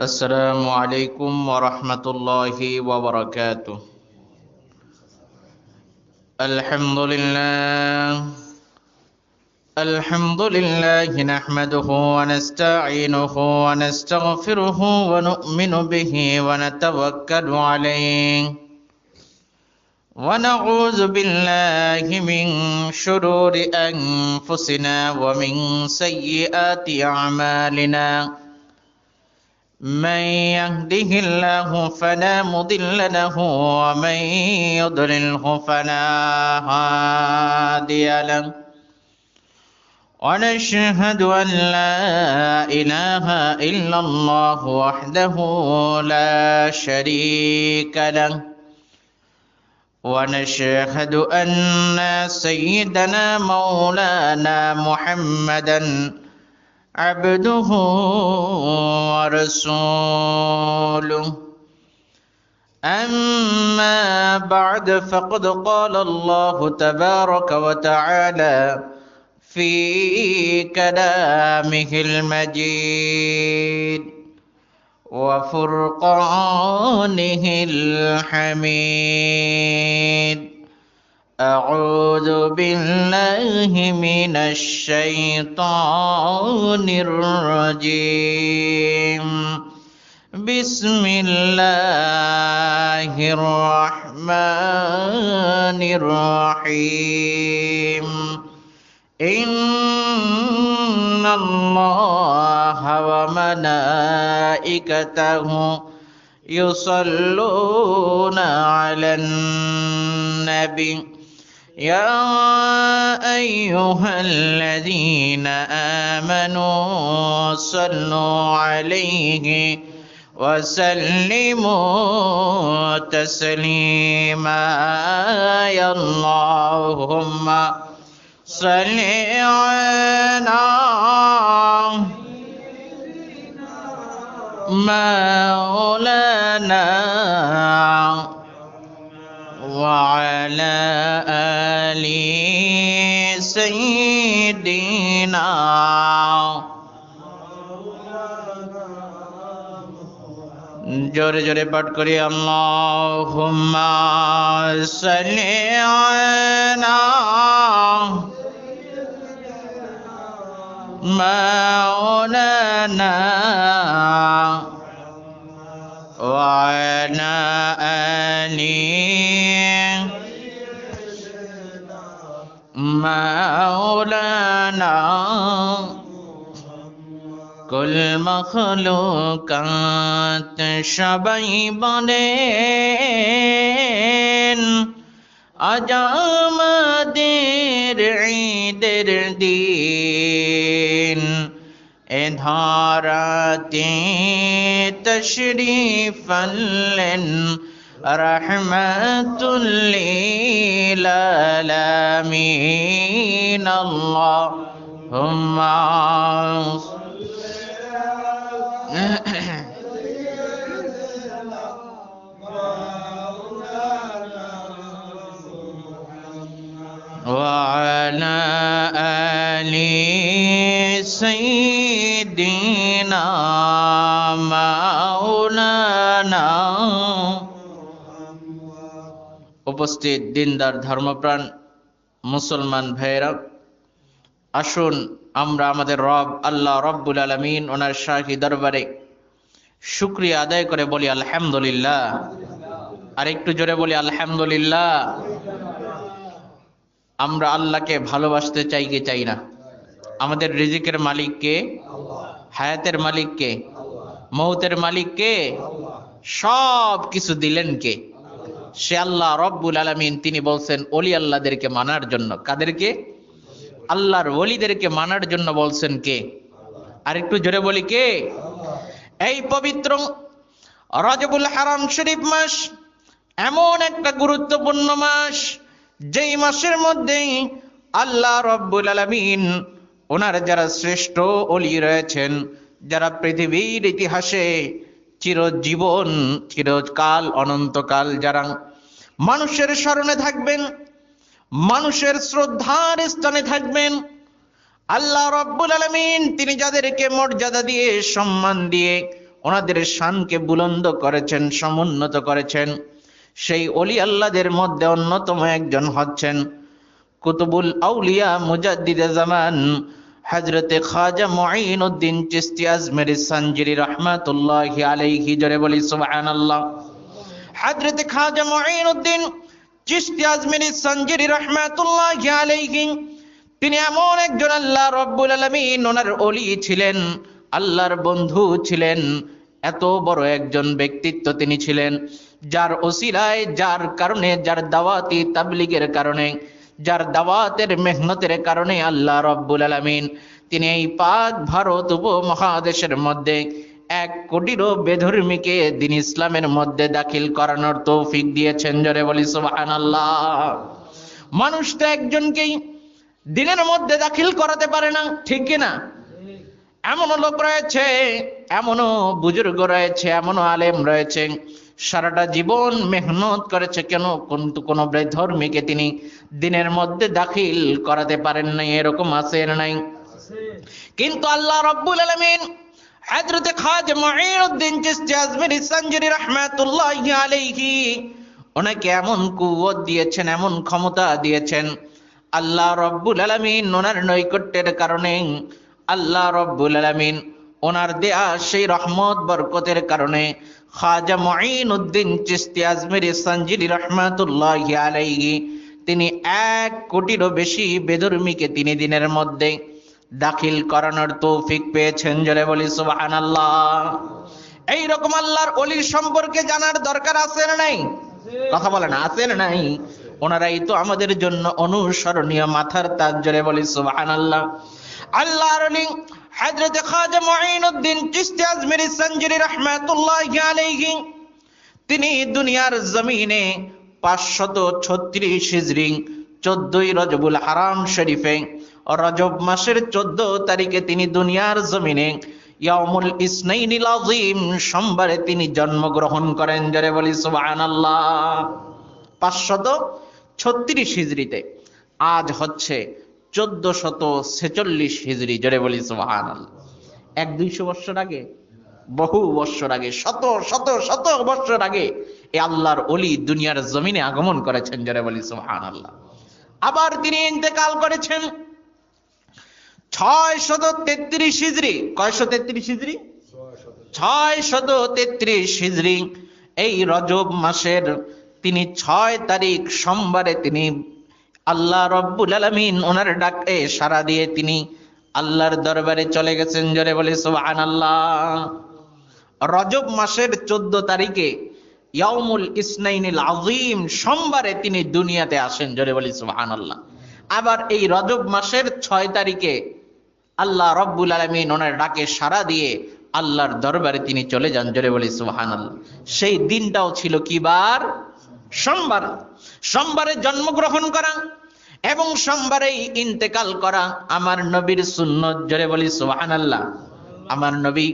السلام عليكم ورحمة الله وبركاته. الحمد لله نحمده ونستعينه ونستغفره ونؤمن به ونتوكل عليه ونعوذ بالله من شرور أنفسنا ومن سيئات أعمالنا. من يهده الله فلا مضل له ومن يضلله فلا هادي له. ونشهد أن لا إله إلا الله وحده لا شريك له. ونشهد أن سيدنا مولانا محمدا عبده ورسوله. أما بعد فقد قال الله تبارك وتعالى في كلامه المجيد وفرقانه الحميد. أعوذ بالله من الشيطان الرجيم. بسم الله الرحمن الرحيم. إن الله وملائكته يصلون على النبي يا أيها الذين آمنوا صلوا عليه وسلموا تسليما. يا اللهم صل على مولانا وعلى آل سيدنا. जोरे जोरे पाठ करिए अल्लाहुम्मा सल्लि अला मौलाना वअला आलि मौलाना। कुल मखलूकात सबाई बलेन আজ আমাদের ঈদের দিন। এ ধরাতে তশরিফ আনলেন রহমাতুল লিল আলামিন। আল্লাহুম্মা وعلى آل سيدنا مولانا। উপস্থিত দিনদার ধর্মপ্রাণ মুসলমান ভাইয়েরা, আসুন আমরা আমাদের রব আল্লাহ রব্বুল আলামিন ওনার শাহী দরবারে শুকরিয়া আদায় করে বলি আলহামদুলিল্লাহ। আর একটু জোরে বলি আলহামদুলিল্লাহ। আমরা আল্লাহকে ভালোবাসতে চাই কি চাই না? আমাদের রিজিকের মালিক কে? হায়াতের মালিক কে? মৌতের মালিক কে? সব কিছু দিলেন কে? সে আল্লাহ রব্বুল আলামিন। তিনি বলছেন ওলি আল্লাহদেরকে মানার জন্য। কাদেরকে? আল্লাহর ওলিদেরকে মানার জন্য বলছেন কে? আর একটু জোরে বলি কে? এই পবিত্র রজবুল হারাম শরীফ মাস এমন একটা গুরুত্বপূর্ণ মাস, যেই মাসের মধ্যে আল্লাহ রব্বুল আলামিন ওনার যারা শ্রেষ্ঠ ওলি রয়েছেন, যারা পৃথিবীর ইতিহাসে চিরজীবন চিরকাল অনন্তকাল যারা মানুষের স্মরণে থাকবেন, মানুষের শ্রদ্ধার স্থানে থাকবেন, আল্লাহ রাব্বুল আলামিন তিনি যাদেরকে মর্যাদা দিয়ে সম্মান দিয়ে ওনাদের শানকে বুলন্দ করেছেন, সমুন্নত করেছেন। সেই ওলি আল্লাহদের মধ্যে অন্যতম একজন হচ্ছেন কুতুবুল আউলিয়া মুজাদ্দিদে জামান হযরতে খাজা মুঈনুদ্দিন চিশতি আজমেরী সানজিরি রাহমাতুল্লাহি আলাইহি। জোরে বলি সুবহানাল্লাহ। হযরতে খাজা মুঈনুদ্দিন চিশতি আজমেরী সানজিরি রাহমাতুল্লাহি আলাইহি তিনি এমন একজন আল্লাহ রাব্বুল আলামিন ওনার ওলি ছিলেন, আল্লাহর বন্ধু ছিলেন। এত বড় একজন ব্যক্তিত্ব তিনি ছিলেন, যার ওসিলায়, যার কারণে, যার দাওয়াতি তাবলীগের কারণে, যার দাওয়াতের মেহনতের কারণে আল্লাহ রাব্বুল আলামিন তিনি এই পাক ভারত উপমহাদেশের মধ্যে 1 কোটিরও বেধর্মীকে দ্বীন ইসলামের মধ্যে দাখিল করানোর তৌফিক দিয়েছেন। জোরে বলি সুবহানাল্লাহ। মানুষ তো একজনকেই দ্বীনের মধ্যে দাখিল করাতে পারে না, ঠিক কিনা? এমনও লোক রয়েছে, এমনও বুজুর্গ রয়েছে, এমনও আলেম রয়েছে, সারাটা জীবন মেহনত করেছে, কেন কিন্তু কোন বেধর্মীকে তিনি দ্বীনের মধ্যে দাখিল করাতে পারেন নাই, এরকম আছে না নাই? কিন্তু আল্লাহ রাব্বুল আলামিন হযরতে খাজা মুঈনুদ্দিন চিশতি আজমেরী সানজিরি রাহমাতুল্লাহি আলাইহি ওনাকে এমন কুওয়াত দিয়েছেন, এমন ক্ষমতা দিয়েছেন। আল্লাহ রাব্বুল আলামিন ওনার নৈকট্যের কারণে, আল্লাহ রাব্বুল আলামিন ওনার দেয়া সেই রহমত বরকতের কারণে খাজা মুঈনুদ্দিন চিশতি আজমেরী সানজিরি রাহমাতুল্লাহি আলাইহি তিনি 1 কোটিরও বেশি বেধর্মীকে তিনি দ্বীনের মধ্যে দাখিল করানোর তৌফিক পেয়েছেন। জোরে বলি সুবহানাল্লাহ। এই রকম আল্লাহর ওলির সম্পর্কে জানার দরকার আছে না নাই? কথা বলে না, আছে না নাই? ওনারাই তো আমাদের জন্য অনুসরণীয়, মাথার তাজ। জোরে বলি সুবহানাল্লাহ। আল্লাহর ওলি হযরতে খাজা মুঈনুদ্দিন চিশতি আজমেরী সানজিরি রাহমাতুল্লাহি আলাইহি তিনি দুনিয়ার জমিনে 536 হিজরি 14ই রজবুল হারাম শরীফে রজব মাসের 14 তারিখে তিনি দুনিয়ার জমিনে ইয়াউমুল ইসনাইনিল আযীম সোমবারে তিনি জন্মগ্রহণ করেন। জোরে বলি সুবহানাল্লাহ। 536 হিজরিতে, আজ হচ্ছে 1446 হিজরি। জোরে বলি সুবহানাল্লাহ। 100-200 বছর আগে, বহু বছর আগে, শত শত শত বছর আগে এই আল্লাহর ওলি দুনিয়ার জমিনে আগমন করেছেন। জোরে বলি সুবহানাল্লাহ। আবার তিনি ইন্তেকাল করেছেন 633 হিজরি। কয়শো 33 হিজরি? 633 হিজরি। এই রজব মাসের তিনি 6 তারিখ সোমবারে তিনি আল্লাহ রাব্বুল আলামিন ওনার ডাকে সাড়া দিয়ে তিনি আল্লাহর দরবারে চলে গেছেন। জোরে বলি সুবহানাল্লাহ। রজব মাসের 14 তারিখে ইয়াউমুল ইসনাইনিল আযীম সোমবারে তিনি দুনিয়াতে আসেন। জোরে বলি সুবহানাল্লাহ। আবার এই রজব মাসের 6 তারিখে আল্লাহ রাব্বুল আলামিন ওনার ডাকে সাড়া দিয়ে আল্লাহর দরবারে তিনি চলে যান। জোরে বলি সুবহানাল্লাহ। সেই দিনটাও ছিল কি বার? সোমবার। সোমবারে জন্মগ্রহণ করা এবং সোমবারেই ইন্তেকাল করা আমার নবীর সুন্নত। জোরে বলি সুবহানাল্লাহ। আমার নবী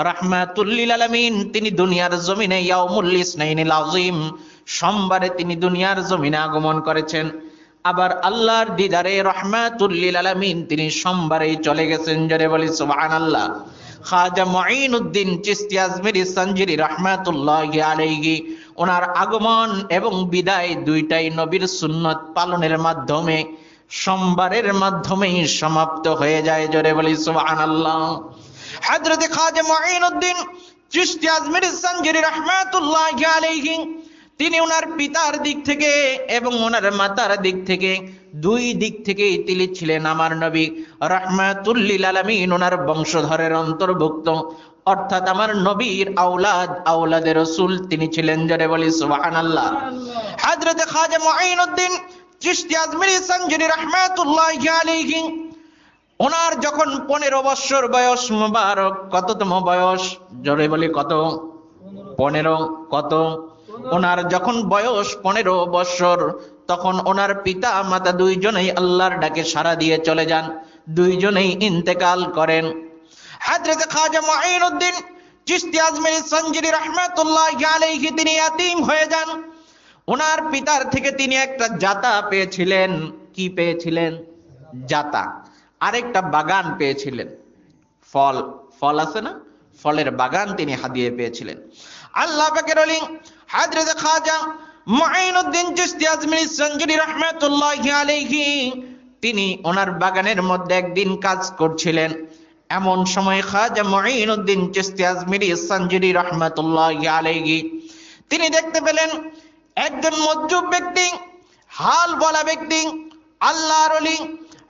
রাহমাতুল লিল আলামিন তিনি দুনিয়ার জমিনে ইয়াউমুল ইসনাইনিল আযীম সোমবারে তিনি দুনিয়ার জমিনে আগমন করেছেন। আবার আল্লাহর দিদারে রাহমাতুল লিল আলামিন তিনি সোমবারেই চলে গেছেন। জোরে বলি সুবহানাল্লাহ। খাজা মুঈনুদ্দিন চিশতি আজমেরী সানজিরি রাহমাতুল্লাহি আলাইহি ওনার আগমন এবং বিদায় দুইটাই নবীর সুন্নত পালনের মাধ্যমে, সোমবারের মাধ্যমেই সমাপ্ত হয়ে যায়। জোরে বলি সুবহানাল্লাহ। হযরতে খাজা মুঈনুদ্দিন চিশতি আজমেরী সানজিরি রাহমাতুল্লাহি আলাইহি তিনি ওনার পিতার দিক থেকে এবং ওনার মাতার দিক থেকে, দুই দিক থেকেই তিনি ছিলেন আমার নবী রাহমাতুল লিল আলামিন ওনার বংশধরের অন্তর্ভুক্ত, অর্থাৎ আমার নবীর আওলাদ, আওলাদে রাসূল তিনি ছিলেন। জোরে বলি সুবহানাল্লাহ। হযরতে খাজা মুঈনুদ্দিন চিশতি আজমেরী সানজিরি রাহমাতুল্লাহি আলাইহি ওনার যখন 15 বছর বয়স মুবারক, কততম বয়স? জোরে বলি কত? 15। কত? ওনার যখন বয়স 15 বছর তখন ওনার পিতা মাতা দুইজনেই আল্লাহর ডাকে সাড়া দিয়ে চলে যান, দুইজনেই ইন্তেকাল করেন। হযরত খাজা মুঈনুদ্দিন চিশতি আজমেরী সানজিরি রাহমাতুল্লাহি আলাইহি তিনি ইয়াতীম হয়ে যান। ওনার পিতার থেকে তিনি একটা জাতা পেয়েছিলেন। কি পেয়েছিলেন? জাতা। আরেকটা বাগান পেয়েছিলেন। ফল, ফল আছে না? ফলের বাগান তিনি হাদিয়ে পেয়েছিলেন। আল্লাহ পাকের ওলি হযরত খাজা মুঈনুদ্দিন চিশতি আজমিরি সঞ্জুরি রাহমাতুল্লাহি আলাইহি তিনি ওনার বাগানের মধ্যে একদিন কাজ করছিলেন। এমন সময় খাজা মুঈনুদ্দিন চিশতি আজমিরি সঞ্জুরি রাহমাতুল্লাহি আলাইহি তিনি দেখতে পেলেন একজন মজজুব ব্যক্তি, হাল বলা ব্যক্তি, আল্লাহর ওলি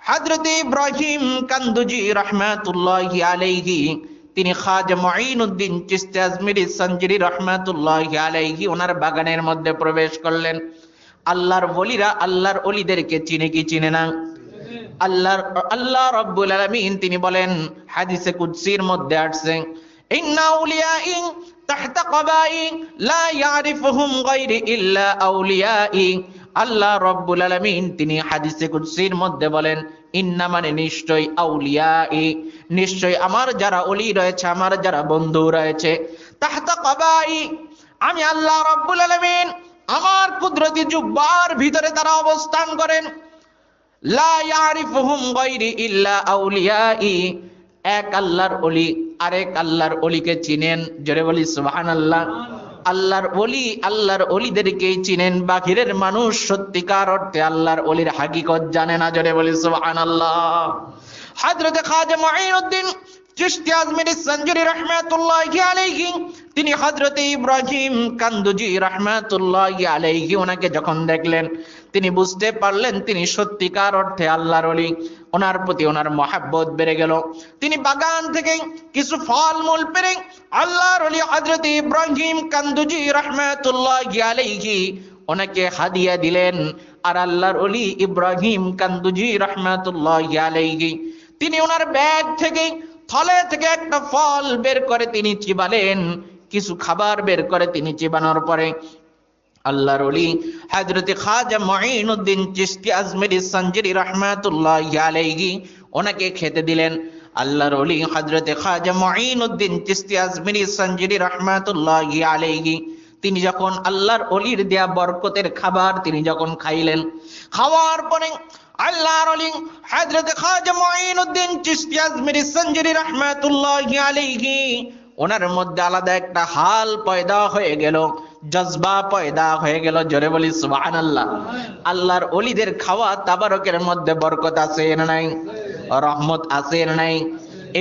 হযরত ইব্রাহিম কান্দুজি রাহমাতুল্লাহি আলাইহি তিনি খাজা মুঈনুদ্দিন চিশতি আজমিরি সঞ্জুরি রাহমাতুল্লাহি আলাইহি ওনার বাগানের মধ্যে প্রবেশ করলেন। আল্লাহর ওলিরা আল্লাহর ওলিদেরকে চিনে কি চিনে না? আল্লাহ রাব্বুল আলামিন তিনি বলেন, হাদিসে কুদসির মধ্যে আসছে, ইন্না আউলিয়াই তাহতা কবাই লা ইয়ারিফুহুম গায়রি ইল্লা আউলিয়াই। আল্লাহ রাব্বুল আলামিন তিনি হাদিসে কুদসির মধ্যে বলেন, ইন্না মানে নিশ্চয়, আউলিয়াই নিশ্চয় আমার যারা ওলি রয়েছে, আমার যারা বন্ধু রয়েছে, তাহতা কবাই আমি আল্লাহ রাব্বুল আলামিন আমার কুদরতি জুব্বার ভিতরে তারা অবস্থান করেন। লা ইয়ারিফুহুম গায়রি ইল্লা আউলিয়াই এক আল্লাহর ওলি আরেক আল্লাহর ওলিকে চিনেন। জোরে বলি সুবহানাল্লাহ। আল্লাহর ওলি আল্লাহর ওলিদেরকেই চিনেন, বাহিরের মানুষ সত্যিকার অর্থে আল্লাহর ওলির হাকিকত জানে না। জোরে বলি সুবহানাল্লাহ। হযরত খাজা মুঈনুদ্দিন চিশতি আজমিরি সঞ্জুরি রাহমাতুল্লাহি আলাইহি তিনি হযরত ইব্রাহিম কান্দুজি রাহমাতুল্লাহি আলাইহি ওনাকে যখন দেখলেন তিনি বুঝতে পারলেন তিনি সত্যিকার অর্থে আল্লাহর ওলি। ওনার প্রতি ওনার মহব্বত বেড়ে গেল। তিনি বাগান থেকে কিছু ফল মূল পেড়ে আল্লাহর ওলি হযরত ইব্রাহিম কান্দুজি রাহমাতুল্লাহি আলাইহি ওনাকে হাদিয়া দিলেন। আর আল্লাহর ওলি ইব্রাহিম কান্দুজি রাহমাতুল্লাহি আলাইহি তিনি ওনার ব্যাগ থেকে থলে থেকে একটা ফল বের করে তিনি চিবালেন, কিছু খাবার বের করে তিনি চিবানোর পরে আল্লাহর ওলি হযরত খাজা মুঈনুদ্দিন চিশতি আজমিরি সঞ্জুরি রাহমাতুল্লাহি আলাইহি ওনাকে খেতে দিলেন। আল্লাহর ওলি হযরত খাজা মুঈনুদ্দিন চিশতি আজমিরি সঞ্জুরি রাহমাতুল্লাহি আলাইহি তিনি যখন আল্লাহর ওলির দেয়া বরকতের খাবার তিনি যখন খাইলেন, খাওয়ার পরে আল্লাহর ওলি হযরত খাজা মুঈনুদ্দিন চিশতি আজমিরি সঞ্জুরি রাহমাতুল্লাহি আলাইহি ওনার মধ্যে আলাদা একটা হাল পয়দা হয়ে গেল, জজবা পয়দা হয়ে গেল। জোরে বলি সুবহানাল্লাহ। আল্লাহর ওলিদের খাওয়া তাবারকের মধ্যে বরকত আছে না নাই? রহমত আছে না নাই?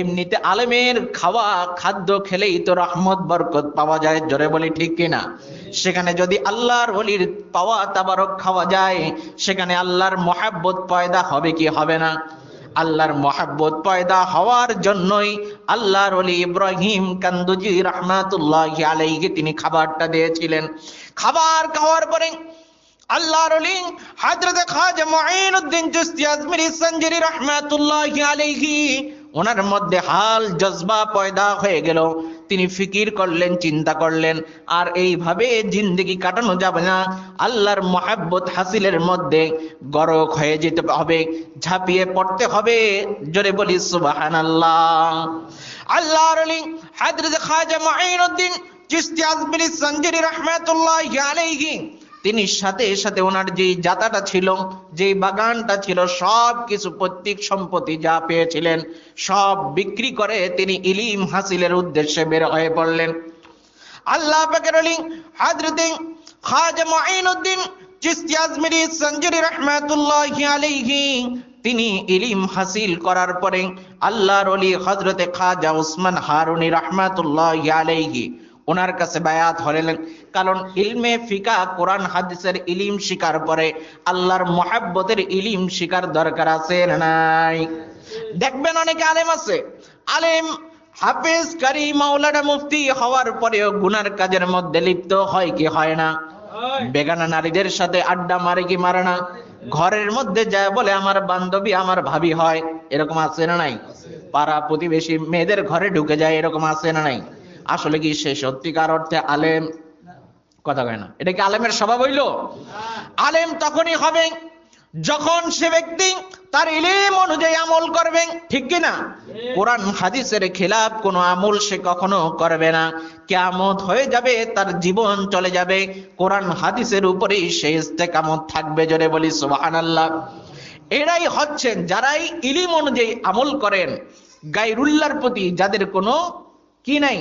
এমনিতে আলেমের খাওয়া খাদ্য খেলেই তো রহমত বরকত পাওয়া যায়। জোরে বলি ঠিক কিনা? সেখানে যদি আল্লাহর ওলির পাওয়া তাবারক খাওয়া যায় সেখানে আল্লাহর মহব্বত পয়দা হবে কি হবে না? আল্লাহর মহব্বত পয়দা হওয়ার জন্যই আল্লাহর ওলি ইব্রাহিম কান্দুজি রাহমাতুল্লাহি আলাইহি তিনি খাবারটা দিয়েছিলেন। খাবার খাওয়ার পরে আল্লাহর ওলি হযরত খাজা মুঈনুদ্দিন চিশতি আজমিরি সঞ্জুরি রাহমাতুল্লাহি আলাইহি ওনার মধ্যে হাল জজবা পয়দা হয়ে গেল। তিনি ফিকির করলেন, চিন্তা করলেন, আর এইভাবে জিন্দেগি কাটানো যাবে না। আল্লাহর মহব্বত হাসিলের মধ্যে গরক হয়ে যেতে হবে, ঝাঁপিয়ে পড়তে হবে। জোরে বলি সুবহানাল্লাহ। আল্লাহর ওলি হযরত খাজা মুঈনুদ্দিন চিশতি আজমিরি সঞ্জুরি রাহমাতুল্লাহি আলাইহি তিনি সাথে সাথে ওনার যে জাতাটা ছিল, যে বাগানটা ছিল, সব কিছু পৈতৃক সম্পত্তি যা পেয়েছিলেন সব বিক্রি করে তিনি ইলম হাসিলের উদ্দেশ্যে বের হয়ে পড়লেন। আল্লাহ পাকের ওলি হযরত খাজা মুঈনুদ্দিন চিশতি আজমিরি সঞ্জুরি রাহমাতুল্লাহি আলাইহি তিনি ইলম হাসিল করার পরে আল্লাহর ওলি হযরত খাজা উসমান হারুনি রাহমাতুল্লাহি আলাইহি ওনার কাছে বায়াত হলেন। কারণ ইলমে ফিকা কোরআন হাদিসের ইলম শিকার পরে আল্লাহর মহব্বতের ইলম শিকার দরকার আছে না নাই? দেখবেন অনেকে আলেম আছে, আলেম হাফেজ কারি মাওলানা মুফতি হওয়ার পরেও গুনার কাজের মধ্যে লিপ্ত হয় কি হয় না? বেগানা নারীদের সাথে আড্ডা মারে কি মারে না? ঘরের মধ্যে যায় বলে আমার বান্ধবী আমার ভাবি হয়, এরকম আছে না নাই? পাড়া প্রতিবেশী মেয়েদের ঘরে ঢুকে যায়, এরকম আছে না নাই? আসলে কি সে সত্যিকার অর্থে আলেম? কথা কয় না। এটা কি আলেমের স্বভাব হইল? আলেম তখনই হবে যখন সে ব্যক্তি তার ইলম অনুযায়ী আমল করবে, ঠিক কি না? কোরআন হাদিসের খেলাফ কোনো আমল সে কখনো করবে না। কিয়ামত হয়ে যাবে, তার জীবন চলে যাবে, কোরআন হাদিসের উপরেই সে ইস্তেকামত থাকবে। জোরে বলি সুবহানাল্লাহ। এরাই হচ্ছেন যারাই ইলম অনুযায়ী আমল করেন, গায়রুল্লাহর প্রতি যাদের কোনো কি নাই?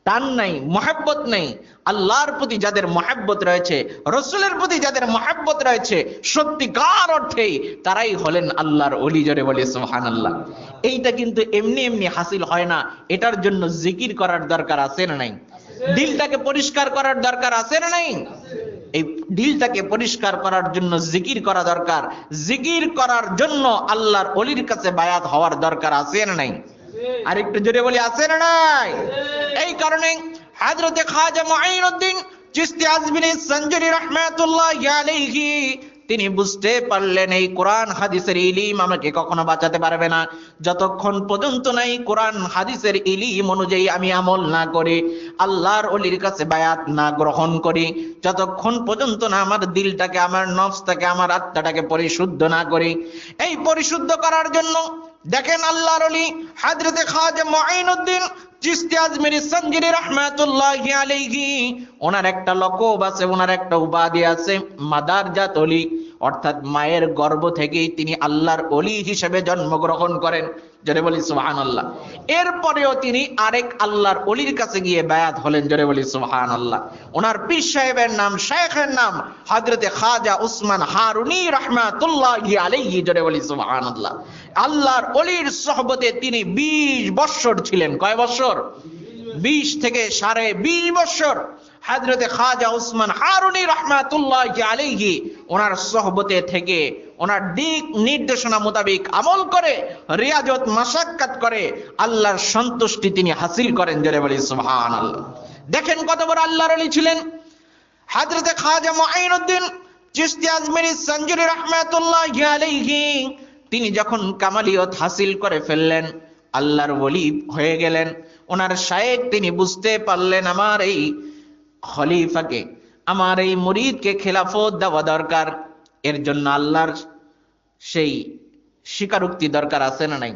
টান নাই, মহব্বত নাই। আল্লাহর প্রতি যাদের মহব্বত রয়েছে, রসুলের প্রতি যাদের মহব্বত রয়েছে, সত্যিকার অর্থেই তারাই হলেন আল্লাহর ওলি। জোরে বলি সুবহানাল্লাহ। এইটা কিন্তু এমনি এমনি হাসিল হয় না, এটার জন্য জিকির করার দরকার আছে না নাই? দিলটাকে পরিষ্কার করার দরকার আছে না নাই? এই দিলটাকে পরিষ্কার করার জন্য জিকির করা দরকার। জিকির করার জন্য আল্লাহর ওলির কাছে বায়াত হওয়ার দরকার আছে না নাই? আরেকটু জোরে বলি আছে না নাই? এই কারণে হযরতে খাজা মুঈনুদ্দিন চিশতি আজমিরি সঞ্জুরি রাহমাতুল্লাহি আলাইহি তিনি বুঝতে পারলেন এই কোরআন হাদিসের ইলম আমাকে কখনো বাঁচাতে পারবে না, যতক্ষণ পর্যন্ত নাই কোরআন হাদিসের ইলম অনুযায়ী আমি আমল না করি, আল্লাহর ওলির কাছে বায়াত না গ্রহণ করি, যতক্ষণ পর্যন্ত না আমার দিলটাকে, আমার নফসটাকে, আমার আত্মাটাকে পরিশুদ্ধ না করি। এই পরিশুদ্ধ করার জন্য দেখেন আল্লাহর ওলি হযরতে খাজা মুঈনুদ্দিন চিশতি আজমিরি সঞ্জুরি রাহমাতুল্লাহি আলাইহি, ওনার একটা লকব আছে, ওনার একটা উপাধি আছে, মাদারজাত ওলি, অর্থাৎ মায়ের গর্ভ থেকেই তিনি আল্লাহর ওলি হিসেবে জন্মগ্রহণ করেন। জোরে বলি সুবহানাল্লাহ। এরপরেও তিনি আরেক আল্লাহর ওলির কাছে গিয়ে বায়াত হলেন। জোরে বলি সুবহানাল্লাহ। ওনার পীর সাহেবের নাম, শায়েখের নাম হযরতে খাজা উসমান হারুনি রাহমাতুল্লাহি আলাইহি। জোরে বলি সুবহানাল্লাহ। আল্লাহর ওলির সোহবতে তিনি 20 বছর ছিলেন। কয় বছর? 20 থেকে 20.5 বছর হযরতে খাজা উসমান হারুনি রাহমাতুল্লাহি আলাইহি ওনার সোহবতে থেকে, ওনার দিক নির্দেশনা মোতাবেক আমল করে, রিয়াজত মাশাক্কাত করে আল্লাহর সন্তুষ্টি তিনি হাসিল করেন। জোরে বলি সুবহানাল্লাহ। দেখেন কত বড় আল্লাহর ওলি ছিলেন হযরতে খাজা মুঈনুদ্দিন চিশতি আজমিরি সঞ্জুরি রাহমাতুল্লাহি আলাইহি। তিনি যখন কামালিয়ত হাসিল করে ফেললেন, আল্লাহর ওলি হয়ে গেলেন, ওনার শায়েখ তিনি বুঝতে পারলেন আমার এই খলিফাকে, আমার এই মুরিদকে খেলাফত দেওয়া দরকার। এর জন্য আল্লাহর সেই স্বীকারোক্তি দরকার আছে না নাই?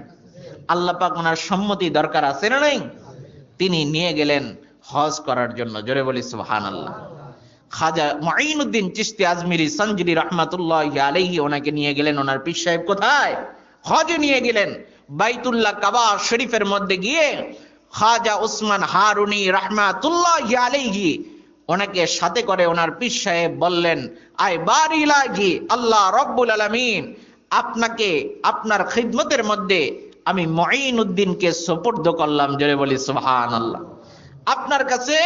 আল্লাহ পাক ওনার সম্মতি দরকার আছে না নাই? তিনি নিয়ে গেলেন হজ করার জন্য। জোরে বলি সুবহানাল্লাহ। খাজা মুঈনুদ্দিন চিশতি আজমিরি সঞ্জুরি রাহমাতুল্লাহি আলাইহি ওনাকে নিয়ে গেলেন। ওনার পীর সাহেব কোথায়? হজে নিয়ে গেলেন। বাইতুল্লাহ কাবা শরীফের মধ্যে গিয়ে খাজা উসমান হারুনি রাহমাতুল্লাহি আলাইহি ওনাকে সাথে করে ওনার পীর সাহেব বললেন, আয় বারি লাগি আল্লাহ রব্বুল আলামিন, আপনাকে আপনার খিদমতের মধ্যে আমি মুঈনুদ্দিনকে সুপুর্দ করলাম। জোরে বলি সুবহানাল্লাহ। আপনার কাছে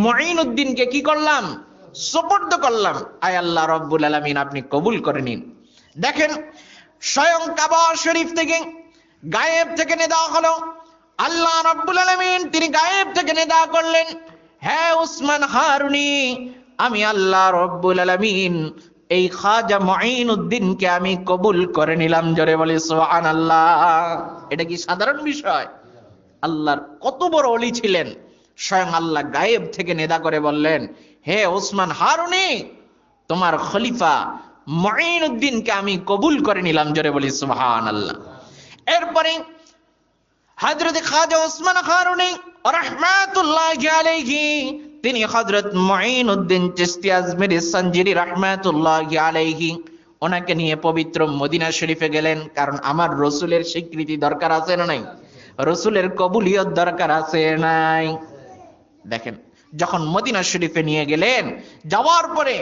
মুঈনুদ্দিনকে কি করলাম? সুপুর্দ করলাম। আয় আল্লাহ রব্বুল আলামিন, আপনি কবুল করে নিন। দেখেন স্বয়ং কাবা শরীফ থেকে গায়েব থেকে নিদা হলো। আল্লাহ রব্বুল আলামিন তিনি গায়েব থেকে নিদা করলেন, হ্যাঁ উসমান হারুনি, আমি আল্লাহ রব্বুল আলামিন এই খাজা মুঈনুদ্দিনকে আমি কবুল করে নিলাম। জোরে বলি সুবহানাল্লাহ। এটা কি সাধারণ বিষয়? আল্লাহর কত বড় ওলি ছিলেন। স্বয়ং আল্লাহ গায়েব থেকে নিদা করে বললেন, হে ওসমান হারুনি, তোমার খলিফা মুঈনুদ্দিনকে আমি কবুল করে নিলাম। জোরে বলি সুবহানাল্লাহ। এরপরে হযরত খাজা ওসমান হারুনি রাহমাতুল্লাহি আলাইহি তিনি হযরত মুঈনুদ্দিন চিশতি আজমিরি সঞ্জুরি রাহমাতুল্লাহি আলাইহি ওনাকে নিয়ে পবিত্র মদিনা শরীফে গেলেন। কারণ আমার রসুলের স্বীকৃতি দরকার আছে না নাই? রসুলের কবুলিয়ত দরকার আছে নাই? দেখেন যখন মদিনা শরীফে নিয়ে গেলেন, যাওয়ার পরে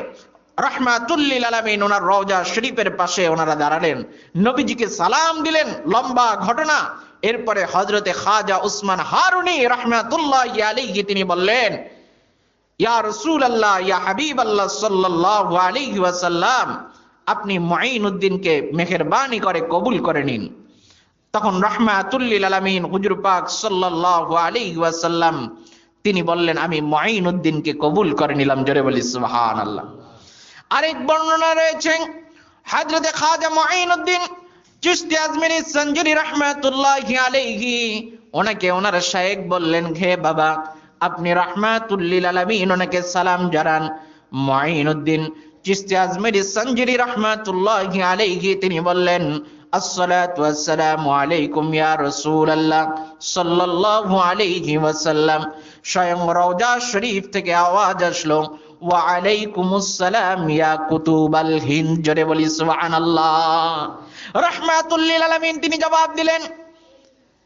রাহমাতুল্লিল আলামিন ওনার রওজা শরীফের পাশে ওনারা দাঁড়ালেন, নবীজিকে সালাম দিলেন। লম্বা ঘটনা। এরপরে হযরতে খাজা উসমান হারুনি রাহমাতুল্লাহি আলাইহি তিনি বললেন, ইয়া রাসূলুল্লাহ, ইয়া হাবিবাল্লাহ সাল্লাল্লাহু আলাইহি ওয়াসাল্লাম, আপনি মুঈনুদ্দিনকে মেহেরবানি করে কবুল করে নিন। তখন রাহমাতুল্লিল আলামিন হুজুর পাক সাল্লাল্লাহু আলাইহি ওয়াসাল্লাম তিনি বললেন, আমি মুঈনুদ্দিনকে কবুল করে নিলাম। জোরে বলি সুবহানাল্লাহ। আরেক বর্ণনা রয়েছে হযরতে খাজা মুঈনুদ্দিন চিশতি আজমিরি সঞ্জুরি রাহমাতুল্লাহি আলাইহি ওনাকে ওনার শায়েখ বললেন, হে বাবা, আপনি রাহমাতুল্লিল আলামিন ওনাকে সালাম জানান। মুঈনুদ্দিন চিশতি আজমিরি সঞ্জুরি রাহমাতুল্লাহি আলাইহি তিনি বললেন, আসসালাতু ওয়াসসালামু আলাইকুম ইয়া রাসূলুল্লাহ সাল্লাল্লাহু আলাইহি ওয়াসাল্লাম। স্বয়ং রওজা শরীফ থেকে আওয়াজ আসলো, ওয়া আলাইকুমুস সালাম ইয়া কুতুবাল হিন্দ। জোরে বলি সুবহানাল্লাহ। রাহমাতুল্লিল আলামিন তিনি জবাব দিলেন,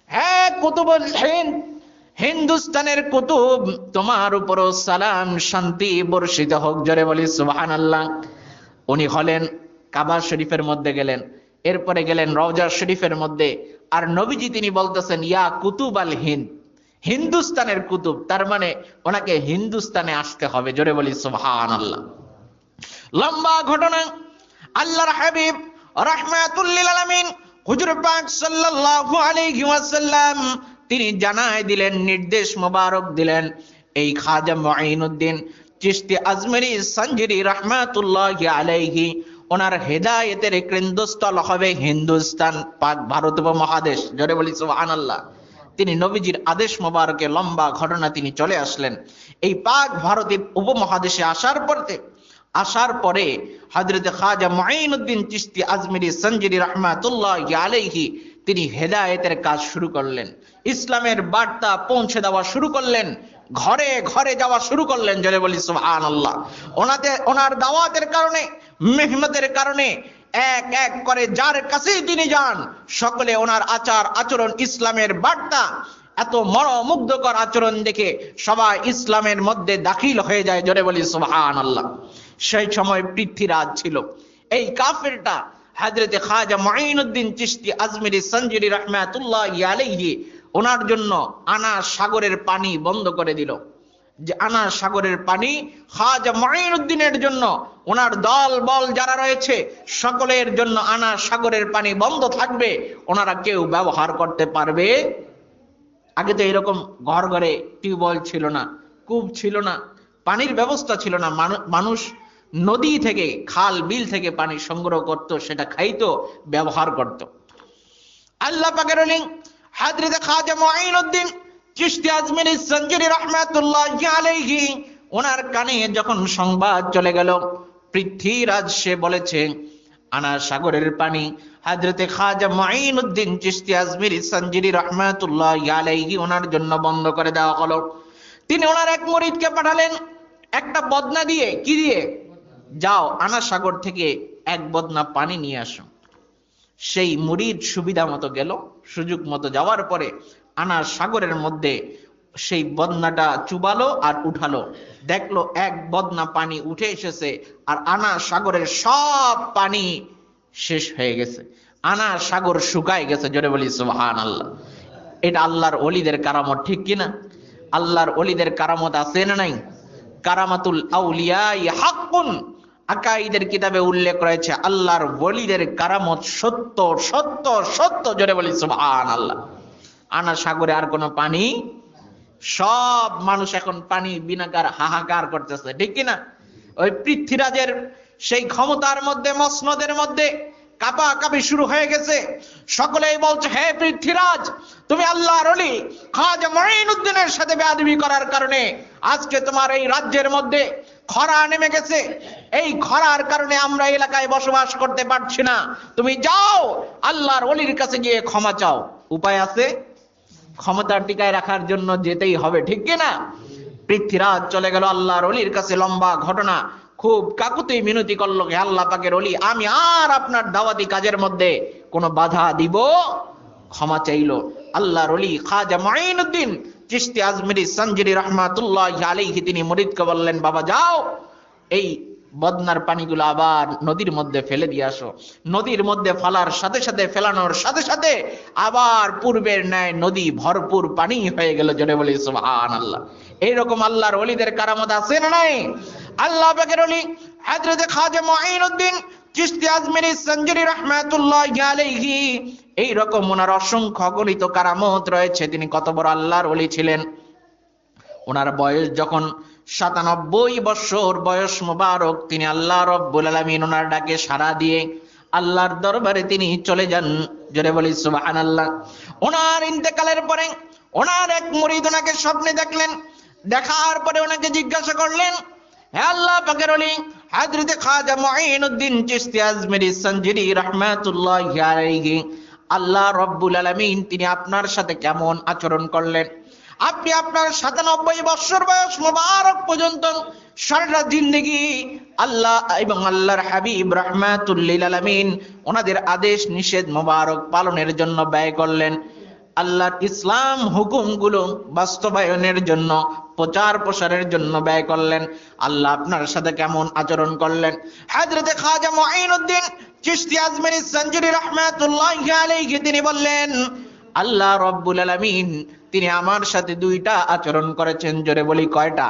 হ্যাঁ কুতুবুল হিন্দ, হিন্দুস্তানের কুতুব, তোমার উপরও সালাম শান্তি বর্ষিত হোক, জোরে বলি সুবহানাল্লাহ। উনি হলেন কাবা শরীফের মধ্যে গেলেন, এরপরে গেলেন রওজা শরীফের মধ্যে, আর নবীজি তিনি বলতেছেন ইয়া কুতুব আল হিন্দ, হিন্দুস্তানের কুতুব, তার মানে ওনাকে হিন্দুস্তানে আসতে হবে, জোরে বলি সুবহানাল্লাহ। লম্বা ঘটনা। আল্লাহর হাবিব রাহমাতুল লিল আলামিন হুজুর পাক সাল্লাল্লাহু আলাইহি ওয়াসাল্লাম তিনি জানায় দিলেন, নির্দেশ মোবারক দিলেন, এই খাজা মুঈনুদ্দিন চিশতি আজমেরি সঞ্জরি রাহমাতুল্লাহি আলাইহি, ওনার হেদায়েতের কেন্দ্রস্থল হবে হিন্দুস্তান, পাক ভারত উপমহাদেশ, জোরে বলি সুবহানাল্লাহ। তিনি নবীজির আদেশ মোবারকে লম্বা ঘটনা, তিনি চলে আসলেন এই পাক ভারতের উপমহাদেশে। আসার পরে হযরত খাজা মুঈনুদ্দিন চিশতি আজমেরি সঞ্জরি রাহমাতুল্লাহি আলাইহি তিনি হেদায়েতের কাজ শুরু করলেন, ইসলামের বার্তা পৌঁছে দেওয়া শুরু করলেন, ঘরে ঘরে যাওয়া শুরু করলেন, জোরে বলি সুবহানাল্লাহ। ওনার দাওয়াতের কারণে, মেহনতের কারণে এক এক করে যার কাছেই তিনি যান, সকলে ওনার আচার আচরণ, ইসলামের বার্তা, এত মনোমুগ্ধকর আচরণ দেখে সবাই ইসলামের মধ্যে দাখিল হয়ে যায়, জোরে বলি সুবহানাল্লাহ। সেই সময় পৃথ্বীরাজ ছিল, এই কাফেরটা হযরত খাজা মুঈনুদ্দিন চিশতি আজমেরি সঞ্জরি রাহমাতুল্লাহি আলাইহি ওনার জন্য আনা সাগরের পানি বন্ধ করে দিল, যে আনা সাগরের পানি খাজা মুঈনুদ্দিনের জন্য, ওনার দল বল যারা রয়েছে সকলের জন্য আনা সাগরের পানি বন্ধ থাকবে, ওনারা কেউ ব্যবহার করতে পারবে। আগে তো এরকম ঘর ঘরে টিউবওয়েল ছিল না, কূপ ছিল না, পানির ব্যবস্থা ছিল না, মানুষ নদী থেকে, খাল বিল থেকে পানি সংগ্রহ করত, সেটা খাইতো, ব্যবহার করত। আল্লাহ পাকের ওলি হযরত খাজা মুঈনুদ্দিন চিশতি আজমেরি সঞ্জরি রাহমাতুল্লাহি আলাইহি ওনার কানে যখন সংবাদ চলে গেল, পৃথ্বীরাজ সে বলেছে আনা সাগরের পানি হযরত খাজা মুঈনুদ্দিন চিশতি আজমেরি সঞ্জরি রাহমাতুল্লাহি আলাইহি ওনার জন্য বন্ধ করে দেওয়া হলো। তিনি ওনার এক মুরিদকে পাঠালেন একটা বদনা দিয়ে, কি দিয়ে? যাও আনা সাগর থেকে এক বদনা পানি নিয়ে আসো। সেই মুরিদ সুবিধা মতো গেল, সুযোগ মতো যাওয়ার পরে আনা সাগরের মধ্যে সেই বদনাটা চুবালো আর উঠালো, দেখলো এক বদনা পানি উঠে এসেছে, আর আনা সাগরের সব পানি শেষ হয়ে গেছে, আনা সাগর শুকায় গেছে, জোরে বলি সুবহানাল্লাহ। এটা আল্লাহর ওলিদের কারামত, ঠিক কিনা? আল্লাহর ওলিদের কারামত আছে না নাই? কারামাতুল আউলিয়া হাক্কুন, আকাইদের কিতাবে উল্লেখ রয়েছে আল্লাহর ওলিদের কারামত সত্য সত্য সত্য, জোরে বলি সুবহানাল্লাহ। আনা সাগরে আর কোনো পানি, সব মানুষ এখন পানি বিনাকার হাহাকার করতেছে, ঠিক কিনা? ওই পৃথ্বীরাজের সেই ক্ষমতার মধ্যে, মসনদের মধ্যে কাঁপাকাঁপি শুরু হয়ে গেছে। সকলেই বলছে, হে পৃথ্বীরাজ, তুমি আল্লাহর ওলি খাজা মুঈনুদ্দিনের সাথে বেয়াদবি করার কারণে আজকে তোমার এই রাজ্যের মধ্যে খরা নেমে গেছে, এই খরার কারণে আমরা এলাকায় বসবাস করতে পারছি না, তুমি যাও আল্লাহর ওলির কাছে গিয়ে ক্ষমা চাও। উপায় আছে? ক্ষমতা টিকায় রাখার জন্য যেতেই হবে, ঠিক কিনা? পৃথ্বীরাজ চলে গেল আল্লাহর ওলির কাছে, লম্বা ঘটনা, খুব কাকুতি মিনতি করলো, হে আল্লাহ পাকের ওলি, আমি আর আপনার দাওয়াতি কাজের মধ্যে কোনো বাধা দিব? ক্ষমা চাইলো। আল্লাহর ওলি খাজা মুঈনুদ্দিন চিশতি আজমেরি সঞ্জরি রাহমাতুল্লাহি আলাইহি তিনি মুরিদকে বললেন, বাবা যাও এই বদনার পানিগুলো আবার নদীর মধ্যে ফেলে দিয়ে আসো। নদীর মধ্যে ফেলার সাথে সাথে, ফেলানোর সাথে সাথে আবার পূর্বের ন্যায় নদী ভরপুর পানি হয়ে গেল, জোরে বলি সুবহানাল্লাহ। এইরকম আল্লাহর ওলিদের কারামত আছে না নাই? আল্লাহ পাকের ওলি হযরত খাজা মুঈনুদ্দিন চিশতি আজমেরি সঞ্জরি রাহমাতুল্লাহি আলাইহি এইরকম ওনার অসংখ্য গণিত কারামত রয়েছে। তিনি কত বড় আল্লাহর ওলি ছিলেন। ওনার বয়স যখন ৯৭ বছর বয়স মোবারক, তিনি আল্লাহ রাব্বুল আলামিন ওনার ডাকে সাড়া দিয়ে আল্লাহর দরবারে তিনি চলে যান, জোরে বলি সুবহানাল্লাহ। ওনার ইন্তেকালের পরে ওনার এক মুরিদ ওনাকে স্বপ্নে দেখলেন, দেখার পরে ওনাকে জিজ্ঞাসা করলেন, হে আল্লাহ পাকের ওলি হযরত খাজা মুঈনুদ্দিন চিশতি আজমেরি সঞ্জরি রাহমাতুল্লাহি আলাইহি, আল্লাহ রাব্বুল আলামিন তিনি আপনার সাথে কেমন আচরণ করলেন? আপনি আপনার ৯৭ বছর বয়স মোবারক পর্যন্ত সারা জিন্দেগি আল্লাহ এবং আল্লাহর হাবিব রাহমাতুল লিল আলামিন ওনাদের আদেশ নিষেধ মোবারক পালনের জন্য ব্যয় করলেন। আল্লাহর ইসলাম হুকুমগুলো বাস্তবায়নের জন্য, প্রচার প্রসারের জন্য ব্যয় করলেন। আল্লাহ আপনার সাথে কেমন আচরণ করলেন? হযরতে খাজা মুঈনুদ্দিন চিশতি আজমিরি সঞ্জুরি রাহমাতুল্লাহি আলাইহি তিনি বললেন, আল্লাহ রাব্বুল আলামিন তিনি আমার সাথে দুইটা আচরণ করেছেন। জোরে বলি কয়টা?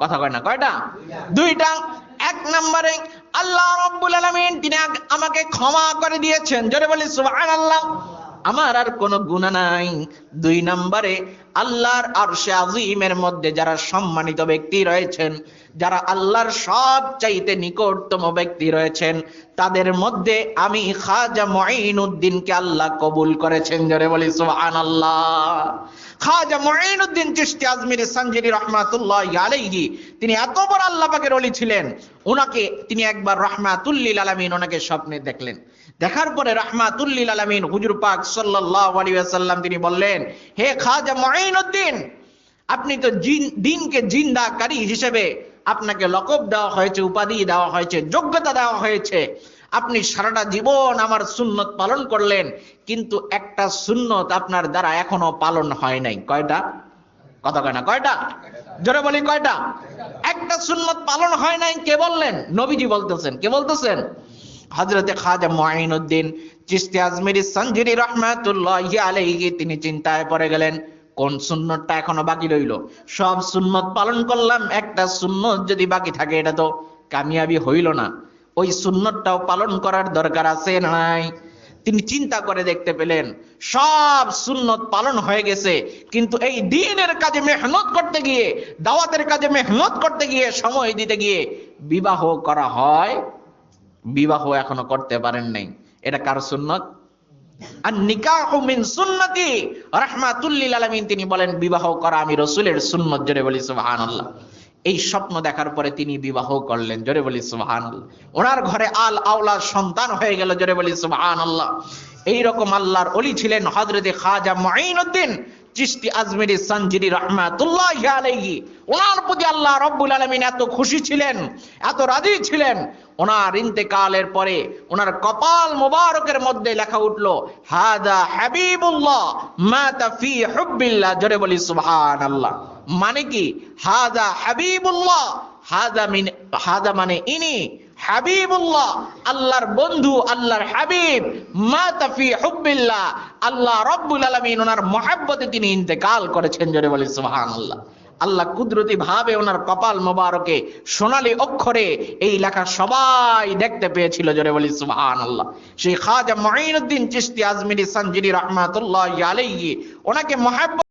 কথা কয় না, কয়টা? দুইটা। এক নম্বরে আল্লাহ রাব্বুল আলামিন তিনি আমাকে ক্ষমা করে দিয়েছেন। জোরে বলি সুবহানাল্লাহ, আমার আর কোনো গুনাহ নাই। দুই নম্বরে আল্লাহর আরশে আজিমের মধ্যে যারা সম্মানিত ব্যক্তি রয়েছেন, যারা আল্লাহর সবচাইতে নিকটতম ব্যক্তি রয়েছেন, তাদের মধ্যে আমি খাজা মুঈনুদ্দিনকে আল্লাহ কবুল করেছেন। জোরে বলি সুবহানাল্লাহ। খাজা মুঈনুদ্দিন চিশতি আজমিরি সঞ্জুরি রাহমাতুল্লাহি আলাইহি তিনি এত বড় আল্লাহ পাকের ওলি ছিলেন। ওনাকে তিনি একবার রাহমাতুল লিল আলামিন ওনাকে স্বপ্নে দেখলেন। দেখার পরে রাহমাতুল লিল আলামিন হুজুর পাক সাল্লাল্লাহু আলাইহি ওয়াসাল্লাম তিনি বললেন, হে খাজা মুঈনুদ্দিন, আপনি তো দ্বীনকে জিন্দাকারী হিসেবে আপনাকে লকব দেওয়া হয়েছে, উপাধি দেওয়া হয়েছে, যোগ্যতা দেওয়া হয়েছে। আপনি সারাটা জীবন আমার সুন্নত পালন করলেন, কিন্তু একটা সুন্নত আপনার দ্বারা এখনো পালন হয় নাই। কয়টা? কথা কয় না, কয়টা? জোরে বলি কয়টা? একটা সুন্নত পালন হয় নাই। কে বললেন? নবীজি বলতেছেন। কে বলতেছেন? হযরতে খাজা মুঈনুদ্দিন চিশতি আজমিরি সঞ্জুরি রাহমাতুল্লাহি আলাইহি তিনি চিন্তায় পড়ে গেলেন, কোন সুন্নতটা এখনো বাকি রইল? সব সুন্নত পালন করলাম, একটা সুন্নত যদি বাকি থাকে এটা তো কামিয়াবি হইল না। ওই সুন্নতটাও পালন করার দরকার আছে না নাই? তিনি চিন্তা করে দেখতে পেলেন সব সুন্নত পালন হয়ে গেছে, কিন্তু এই দ্বীনের কাজে মেহনত করতে গিয়ে, দাওয়াতের কাজে মেহনত করতে গিয়ে, সময় দিতে গিয়ে বিবাহ করা হয়, বিবাহ এখনো করতে পারেন নাই। এটা কার সুন্নত? আর নিকাহু মিন সুন্নতি রাহমাতুল লিল আলামিন তিনি বলেন, বিবাহ করা আমি রাসূলের সুন্নত। জোরে বলি সুবহানাল্লাহ। এই স্বপ্ন দেখার পরে তিনি বিবাহ করলেন। জোরে বলি সুবহানাল্লাহ। ওনার ঘরে আল আওলাদ সন্তান হয়ে গেল। জোরে বলি সুবহানাল্লাহ। এইরকম আল্লাহর ওলি ছিলেন হযরতে খাজা মুঈনুদ্দিন চিশতি আজমিরি সঞ্জুরি রাহমাতুল্লাহি আলাইহি। ওনার প্রতি আল্লাহ রাব্বুল আলামিন এত খুশি ছিলেন, এত রাজি ছিলেন, ওনার ইন্তেকালের পরে ওনার কপাল মোবারকের মধ্যে লেখা উঠলো, হাদা হাবিবুল্লাহ মাতা ফি হুব্বিল্লাহ। জোরে বলি সুবহানাল্লাহ। মানে কি? হাদা হাবিবুল্লাহ, হাদা মানে ইনি, হাবিবুল্লাহ আল্লাহর বন্ধু, আল্লাহর হাবিব, মাতা ফি হুব্বিল্লাহ আল্লাহ রাব্বুল আলামিন ওনার মহব্বতে তিনি ইন্তেকাল করেছেন। জোরে বলি সুবহানাল্লাহ। আল্লাহ কুদরতি ভাবে ওনার কপাল মোবারকে সোনালী অক্ষরে এই লেখা সবাই দেখতে পেয়েছিল। জোরে বলি সুবহানাল্লাহ। সেই খাজা মুঈনুদ্দিন চিশতি আজমিরি সঞ্জুরি রাহমাতুল্লাহি আলাইহি ওনাকে মহব্বত